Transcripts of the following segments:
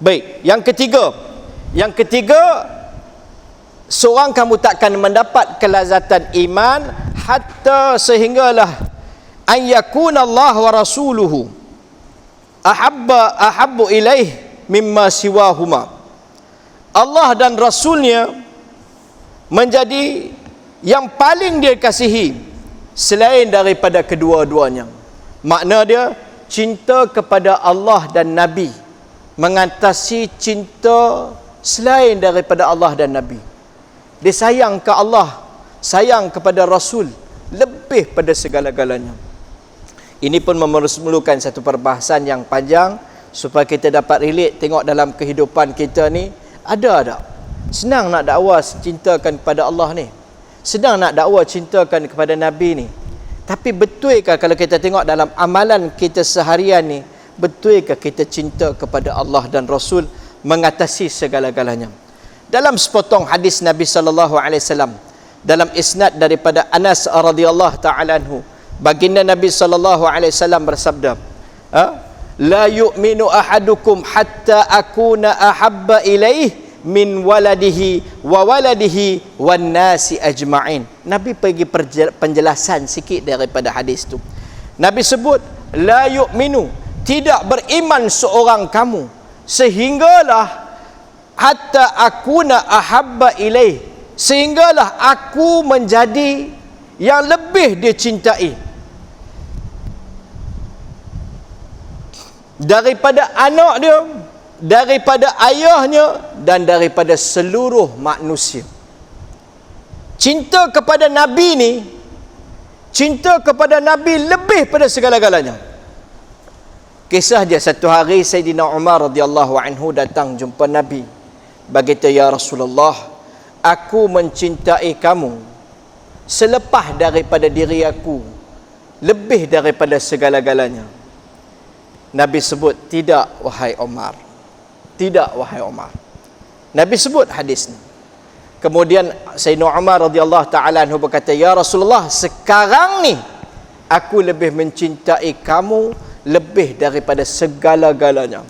Baik, yang ketiga, seorang kamu takkan mendapat kelazatan iman hatta sehinggalah an yakuna Allah wa rasuluhu ahabbu ilaih mimma siwahuma. Allah dan Rasulnya menjadi yang paling dia kasihi selain daripada kedua-duanya. Makna dia, cinta kepada Allah dan Nabi mengatasi cinta selain daripada Allah dan Nabi. Dia sayang ke Allah, sayang kepada Rasul lebih pada segala-galanya. Ini pun memerlukan satu perbahasan yang panjang supaya kita dapat relate tengok dalam kehidupan kita ni ada tak? Senang nak dakwa cintakan kepada Allah ni, senang nak dakwa cintakan kepada Nabi ni, tapi betulkah kalau kita tengok dalam amalan kita seharian ni, betulkah kita cinta kepada Allah dan Rasul mengatasi segala-galanya? Dalam sepotong hadis Nabi sallallahu alaihi wasallam dalam isnad daripada Anas radhiyallahu taala anhu, baginda Nabi sallallahu alaihi wasallam bersabda, la yu'minu ahadukum hatta akuna ahabba ilaih min waladihi wa waladihi wan nasi ajma'in. Nabi pergi penjelasan sikit daripada hadis tu. Nabi sebut la yu'minu, tidak beriman seorang kamu sehinggalah hatta akuna ahabba ilaih, sehinggalah aku menjadi yang lebih dia cintai daripada anak dia, daripada ayahnya dan daripada seluruh manusia. Cinta kepada Nabi ni, cinta kepada Nabi lebih pada segala-galanya. Kisah dia, satu hari Sayyidina Umar radhiyallahu anhu datang jumpa Nabi, berkata, ya Rasulullah, aku mencintai kamu selepas daripada diri aku, lebih daripada segala-galanya. Nabi sebut, tidak wahai Umar, tidak wahai Umar. Nabi sebut hadis ni. Kemudian Sayyidina Umar radhiyallahu taala anhu berkata, ya Rasulullah, sekarang ni aku lebih mencintai kamu lebih daripada segala-galanya.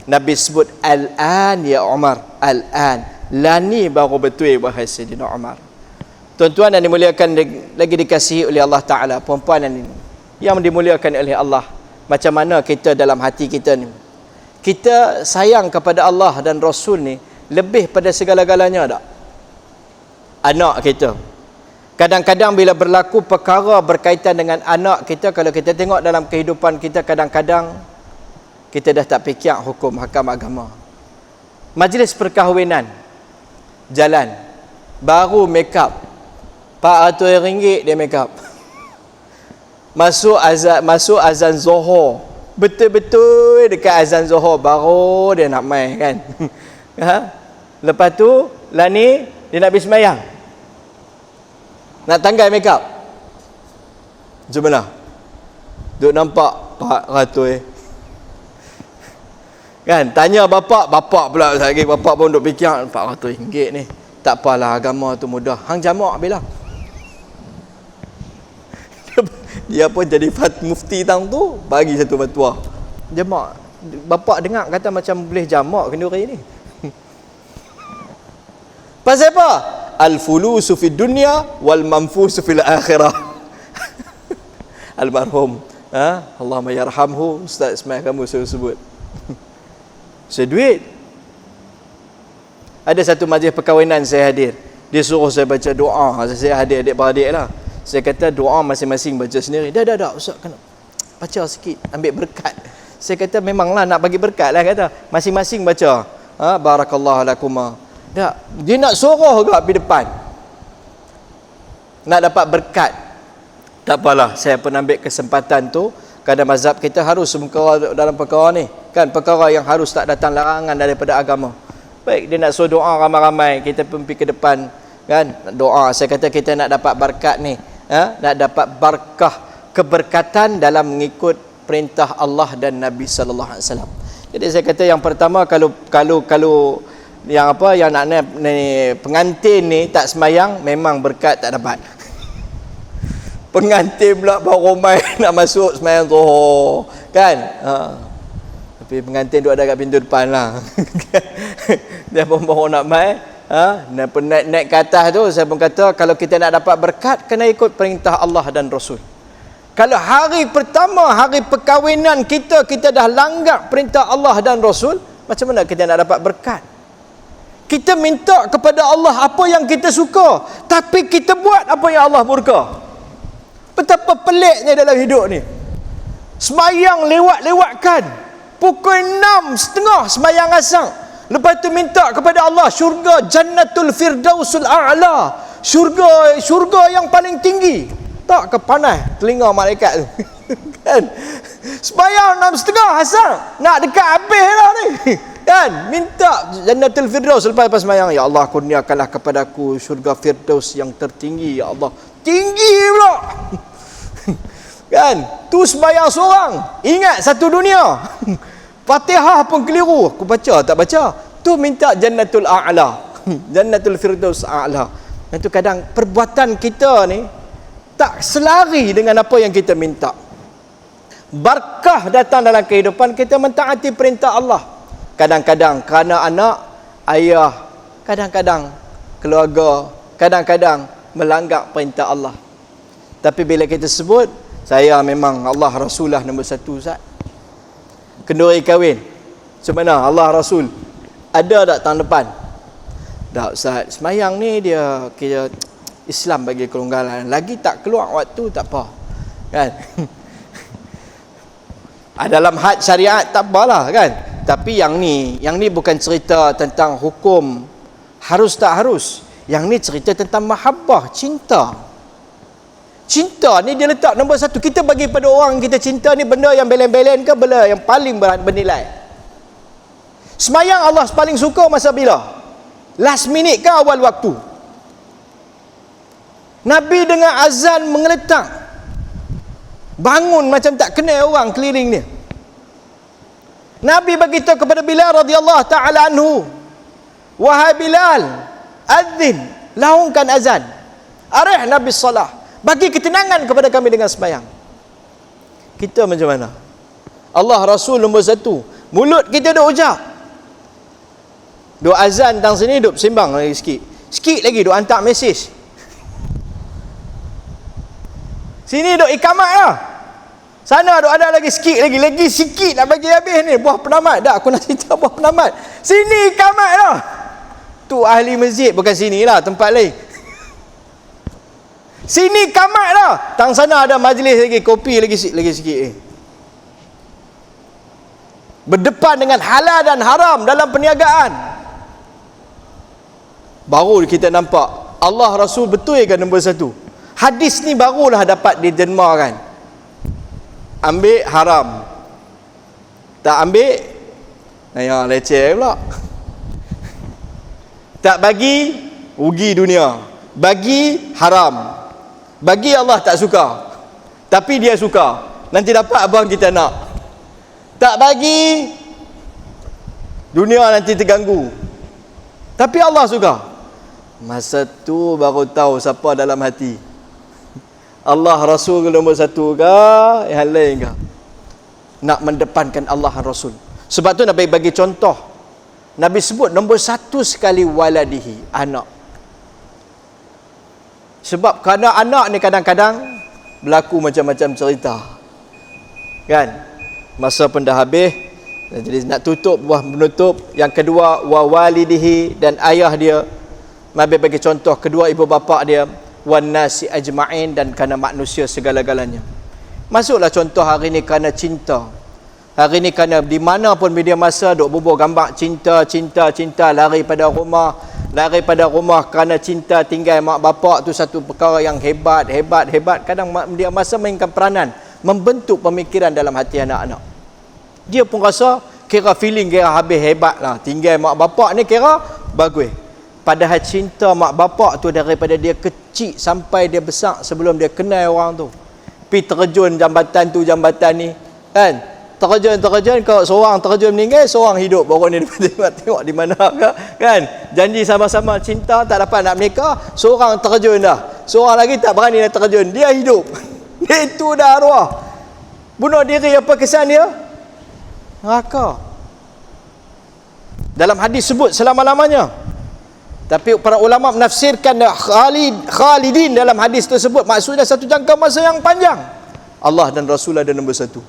Nabi sebut, al-an ya Umar, al-an. Lani baru betul wahai Sayyidina Umar. Tuan-tuan yang dimuliakan lagi dikasihi oleh Allah Ta'ala, perempuan yang dimuliakan oleh Allah, macam mana kita dalam hati kita ni, kita sayang kepada Allah dan Rasul ni lebih pada segala-galanya tak? Anak kita, kadang-kadang bila berlaku perkara berkaitan dengan anak kita, kalau kita tengok dalam kehidupan kita, kadang-kadang kita dah tak fikir hukum hakam agama. Majlis perkahwinan jalan, baru make up, RM400 dia make up. Masuk azan Zuhur, betul-betul dekat azan Zuhur baru dia nak main kan. Lepas tu Lani dia nak pergi sembahyang, nak tanggal make up. Jom lah, duk nampak RM400 kan. Tanya bapak pula lagi, bapak pun duk fikir RM400 ni. Tak apalah, agama tu mudah. Hang jamak bila dia pun jadi mufti tang tu, bagi satu fatwa jamak. Bapak dengar kata macam boleh jamak kenduri ni. Pasal apa? Al-fulusu fid dunya wal manfusu fil akhirah. Almarhum Allahumma yarhamhu Ustaz Ismail kamu sebut seduit. Ada satu majlis perkahwinan saya hadir, dia suruh saya baca doa. Saya hadir adik-beradik lah. Saya kata doa masing-masing baca sendiri. Dah Ustaz kena baca sikit, ambil berkat. Saya kata memanglah nak bagi berkat lah, kata masing-masing baca. Barakallahu lakuma. Tak, dia nak suruh juga pergi depan, nak dapat berkat. Tak apalah, saya pun ambil kesempatan tu. Kadang mazhab kita harus semua dalam perkara ni kan, perkara yang harus tak datang larangan daripada agama. Baik, dia nak suruh doa ramai-ramai, kita pun pergi ke depan kan, doa. Saya kata kita nak dapat berkat ni, nak dapat barakah, keberkatan dalam mengikut perintah Allah dan Nabi sallallahu alaihi wasallam. Jadi saya kata yang pertama, kalau yang nak ni pengantin ni tak semayang, memang berkat tak dapat. Pengantin pula baru main nak masuk semayang Zuhur kan. Tapi pengantin duduk ada kat pintu depan lah. Dia pun baru nak mai. Naik ke atas tu, saya pun kata, kalau kita nak dapat berkat, kena ikut perintah Allah dan Rasul. Kalau hari pertama, hari perkahwinan kita dah langgar perintah Allah dan Rasul, macam mana kita nak dapat berkat? Kita minta kepada Allah apa yang kita suka, tapi kita buat apa yang Allah murka. Betapa peliknya dalam hidup ni. Semayang lewat-lewatkan. Pukul 6.30 semayang asar. Lepas tu minta kepada Allah syurga Jannatul Firdausul A'la. Syurga yang paling tinggi. Tak ke panas telinga malaikat tu. Kan? Semayang 6.30 asar. Nak dekat habis lah ni. Kan? Minta Jannatul Firdaus lepas semayang. Ya Allah, kurniakanlah kepadaku syurga Firdaus yang tertinggi. Ya Allah. Tinggi pula. Kan? Tu sembahyang seorang. Ingat satu dunia. Fatihah pun keliru. Aku baca tak baca. Tu minta Jannatul A'la. Jannatul Firdaus A'la. Itu kadang perbuatan kita ni tak selari dengan apa yang kita minta. Barakah datang dalam kehidupan kita mentaati perintah Allah. Kadang-kadang kerana anak, ayah, kadang-kadang keluarga, kadang-kadang melanggar perintah Allah. Tapi bila kita sebut, saya memang Allah Rasulah nombor satu, Ustaz. Kenduri kahwin, macam mana Allah Rasul? Ada tak tahun depan? Tak, Ustaz. Semayang ni dia kira Islam bagi kelonggaran. Lagi tak keluar waktu, tak apa. Kan? Dalam had syariat tak apalah, kan? Tapi yang ni bukan cerita tentang hukum harus tak harus. Yang ni cerita tentang mahabbah, cinta. Cinta ni dia letak nombor satu. Kita bagi pada orang kita cinta ni benda yang belen-belen ke benda yang paling bernilai. Semayang Allah paling suka masa bila? Last minute ke awal waktu? Nabi dengan azan mengeletak. Bangun macam tak kenal orang keliling dia. Nabi beritahu kepada Bilal radhiyallahu ta'ala anhu, wahai Bilal, adzin, laungkan azan. Arih Nabi salah. Bagi ketenangan kepada kami dengan sembahyang. Kita macam mana? Allah Rasul nombor satu. Mulut kita duk ucap. Duk azan tang sini, duk sembang lagi sikit. Sikit lagi duk hantar mesej. Sini duk ikamat lah. Sana duk ada lagi sikit lagi. Lagi sikit nak bagi habis ni. Buah penamat. Tak, aku nak cerita buah penamat. Sini ikamat lah. Tu ahli masjid. Bukan sini lah, tempat lain. Sini kamat dah. Tang sana ada majlis lagi, kopi lagi sikit. Berdepan dengan halal dan haram dalam perniagaan. Baru kita nampak Allah Rasul betul ke nombor satu. Hadis ni barulah dapat didermakan. Ambil haram. Tak ambil, ayah leceh pula. Tak bagi, rugi dunia. Bagi, haram. Bagi Allah tak suka, tapi dia suka. Nanti dapat abang kita nak. Tak bagi, dunia nanti terganggu. Tapi Allah suka. Masa tu baru tahu siapa dalam hati. Allah Rasul nombor satu ke, yang lain ke? Nak mendepankan Allah dan Rasul. Sebab tu Nabi bagi contoh. Nabi sebut nombor satu sekali waladihi, anak. Sebab kerana anak ni kadang-kadang berlaku macam-macam cerita. Kan? Masa pun dah habis. Jadi nak tutup buah menutup. Yang kedua, wa walidihi, dan ayah dia. Nabi bagi contoh kedua ibu bapa dia, wan nasi ajma'in, dan kerana manusia segala-galanya. Masuklah contoh hari ni kerana cinta. Hari ni kerana di mana pun media masa duk bubuh gambar cinta, lari pada rumah kerana cinta tinggal mak bapak tu satu perkara yang hebat. Kadang dia masa mainkan peranan membentuk pemikiran dalam hati anak-anak. Dia pun rasa kira feeling kira habis hebat lah. Tinggal mak bapak ni kira bagus. Padahal cinta mak bapak tu daripada dia kecil sampai dia besar sebelum dia kenal orang tu. Pergi terjun jambatan tu jambatan ni. Kan? Terjun kalau seorang terjun meninggal, seorang hidup baru ni tengok di mana kan, janji sama-sama cinta tak dapat nak menikah, seorang terjun dah, seorang lagi tak berani nak terjun, dia hidup. Itu dah arwah bunuh diri. Apa kesan dia? neraka. Dalam hadis sebut selama-lamanya. Tapi para ulama menafsirkan khalidin dalam hadis tersebut maksudnya satu jangka masa yang panjang. Allah dan Rasul ada nombor satu.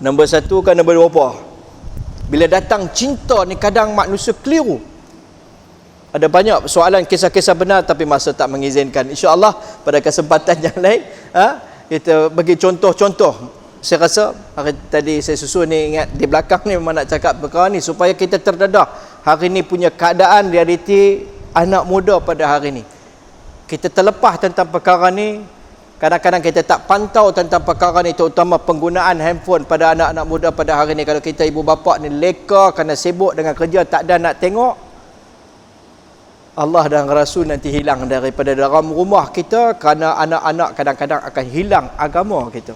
Nombor satu kan nombor berapa? Bila datang cinta ni kadang manusia keliru. Ada banyak soalan kisah-kisah benar tapi masa tak mengizinkan. InsyaAllah pada kesempatan yang lain kita bagi contoh-contoh. Saya rasa hari tadi saya susun ni ingat di belakang ni memang nak cakap perkara ni supaya kita terdedah hari ni punya keadaan realiti anak muda pada hari ni. Kita terlepas tentang perkara ni. Kadang-kadang kita tak pantau tentang perkara ni, terutama penggunaan handphone pada anak-anak muda pada hari ni. Kalau kita ibu bapa ni leka kerana sibuk dengan kerja, tak ada nak tengok, Allah dan Rasul nanti hilang daripada dalam rumah kita kerana anak-anak kadang-kadang akan hilang agama kita.